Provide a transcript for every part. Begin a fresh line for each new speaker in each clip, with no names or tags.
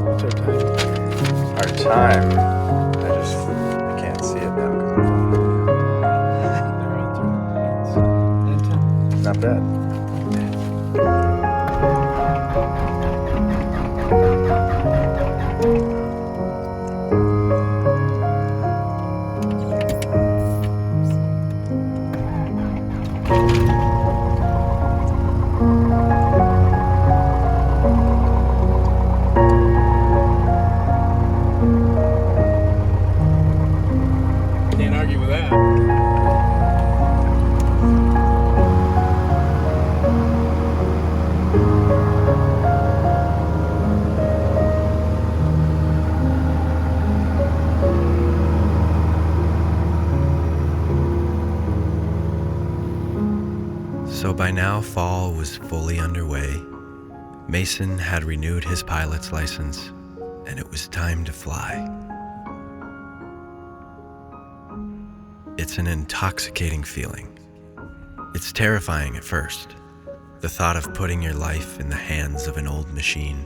What's our time?
Our time, I can't see it now because I'm
They're all 3 minutes.
not bad.
Can't argue with that.
So by now, fall was fully underway. Mason had renewed his pilot's license, and it was time to fly. It's an intoxicating feeling. It's terrifying at first, the thought of putting your life in the hands of an old machine.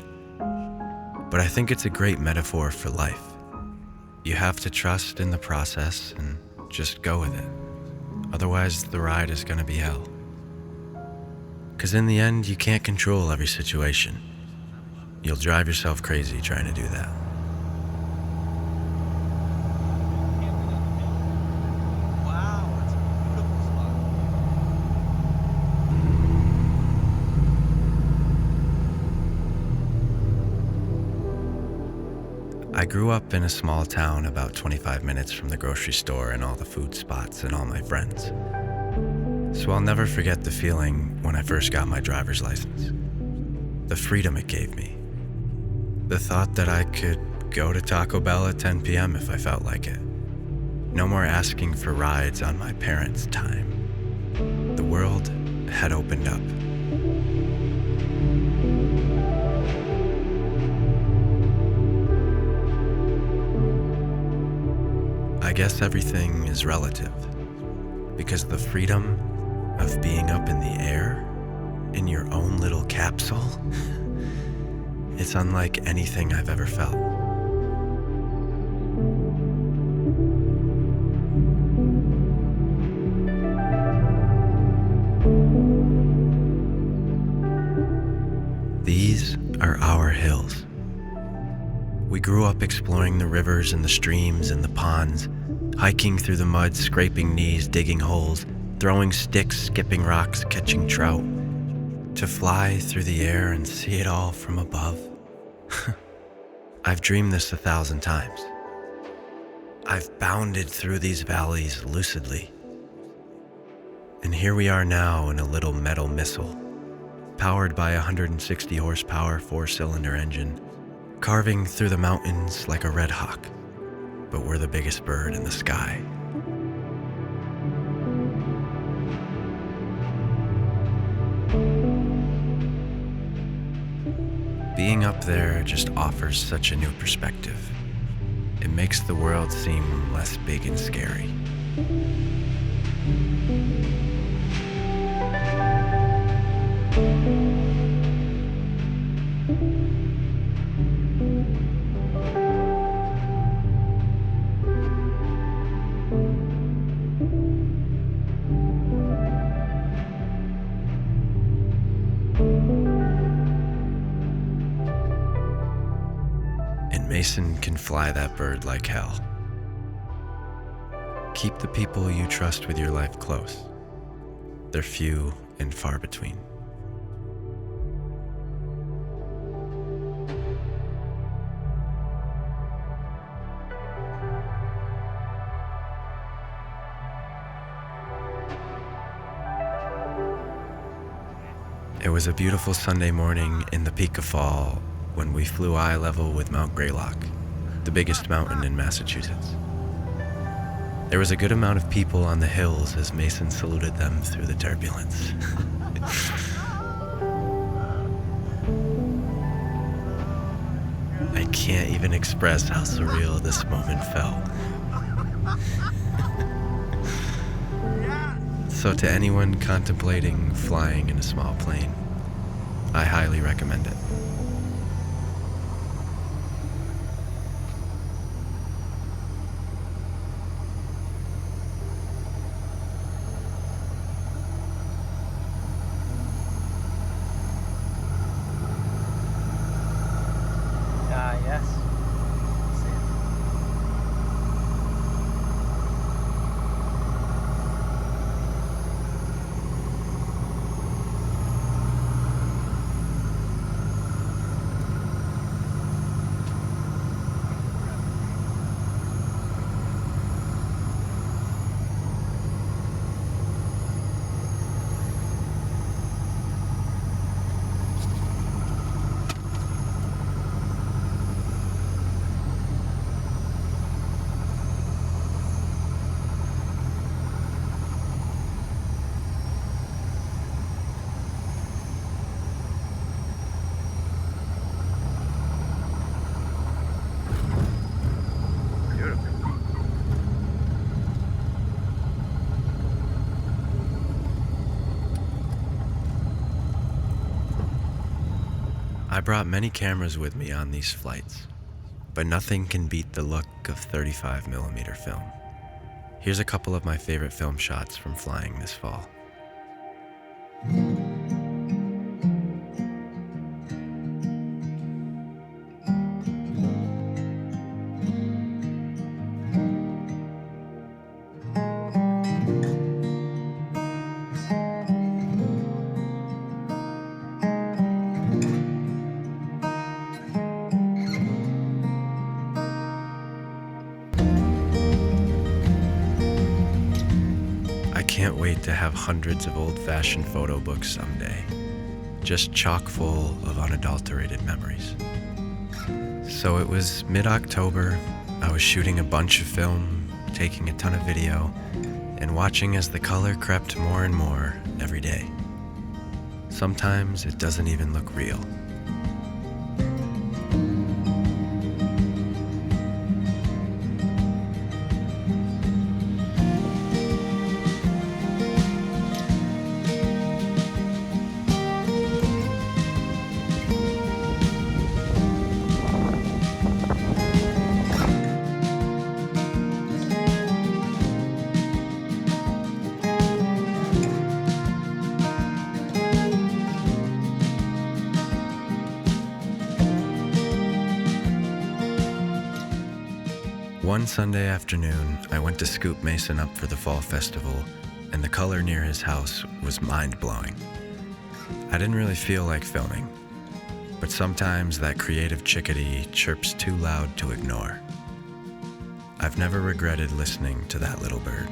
But I think it's a great metaphor for life. You have to trust in the process and just go with it. Otherwise, the ride is going to be hell. Because in the end, you can't control every situation. You'll drive yourself crazy trying to do that.
Wow, it's a beautiful spot.
I grew up in a small town about 25 minutes from the grocery store and all the food spots and all my friends. So I'll never forget the feeling when I first got my driver's license. The freedom it gave me. The thought that I could go to Taco Bell at 10 p.m. if I felt like it. No more asking for rides on my parents' time. The world had opened up. I guess everything is relative, because the freedom of being up in the air, in your own little capsule, it's unlike anything I've ever felt. These are our hills. We grew up exploring the rivers and the streams and the ponds, hiking through the mud, scraping knees, digging holes, throwing sticks, skipping rocks, catching trout. To fly through the air and see it all from above. I've dreamed this 1,000 times. I've bounded through these valleys lucidly. And here we are now in a little metal missile, powered by a 160 horsepower 4-cylinder engine, carving through the mountains like a red hawk, but we're the biggest bird in the sky. Being up there just offers such a new perspective. It makes the world seem less big and scary. And Mason can fly that bird like hell. Keep the people you trust with your life close. They're few and far between. It was a beautiful Sunday morning in the peak of fall when we flew eye level with Mount Greylock, the biggest mountain in Massachusetts. There was a good amount of people on the hills as Mason saluted them through the turbulence. I can't even express how surreal this moment felt. So to anyone contemplating flying in a small plane, I highly recommend it.
Yes.
I brought many cameras with me on these flights, but nothing can beat the look of 35mm film. Here's a couple of my favorite film shots from flying this fall. I can't wait to have hundreds of old-fashioned photo books someday, just chock full of unadulterated memories. So it was mid-October, I was shooting a bunch of film, taking a ton of video, and watching as the color crept more and more every day. Sometimes it doesn't even look real. One Sunday afternoon, I went to scoop Mason up for the fall festival, and the color near his house was mind-blowing. I didn't really feel like filming, but sometimes that creative chickadee chirps too loud to ignore. I've never regretted listening to that little bird.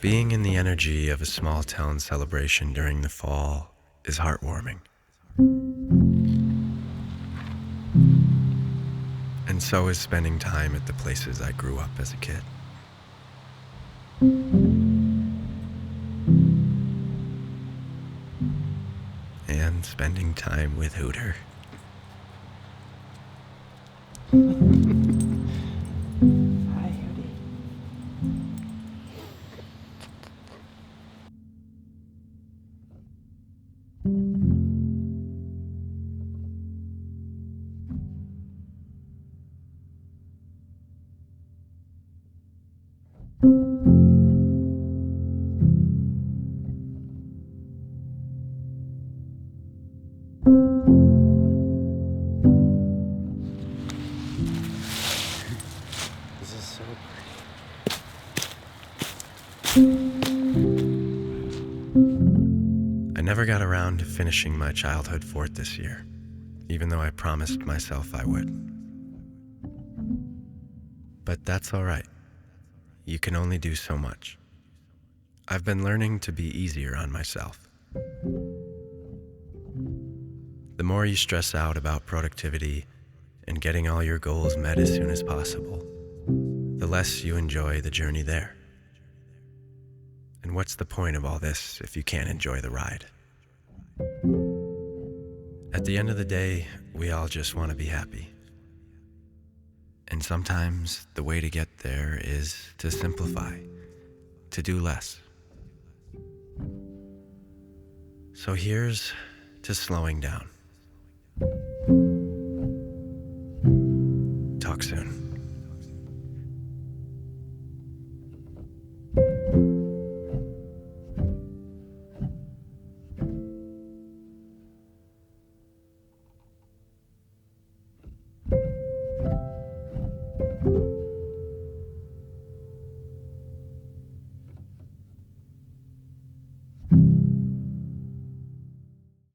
Being in the energy of a small town celebration during the fall is heartwarming. And so is spending time at the places I grew up as a kid. And spending time with Hooter.
Hi, Hootie.
This is so
I never got around to finishing my childhood fort this year, even though I promised myself I would. But that's all right. You can only do so much. I've been learning to be easier on myself. The more you stress out about productivity and getting all your goals met as soon as possible, the less you enjoy the journey there. And what's the point of all this if you can't enjoy the ride? At the end of the day, we all just want to be happy. And sometimes the way to get there is to simplify, to do less. So here's to slowing down.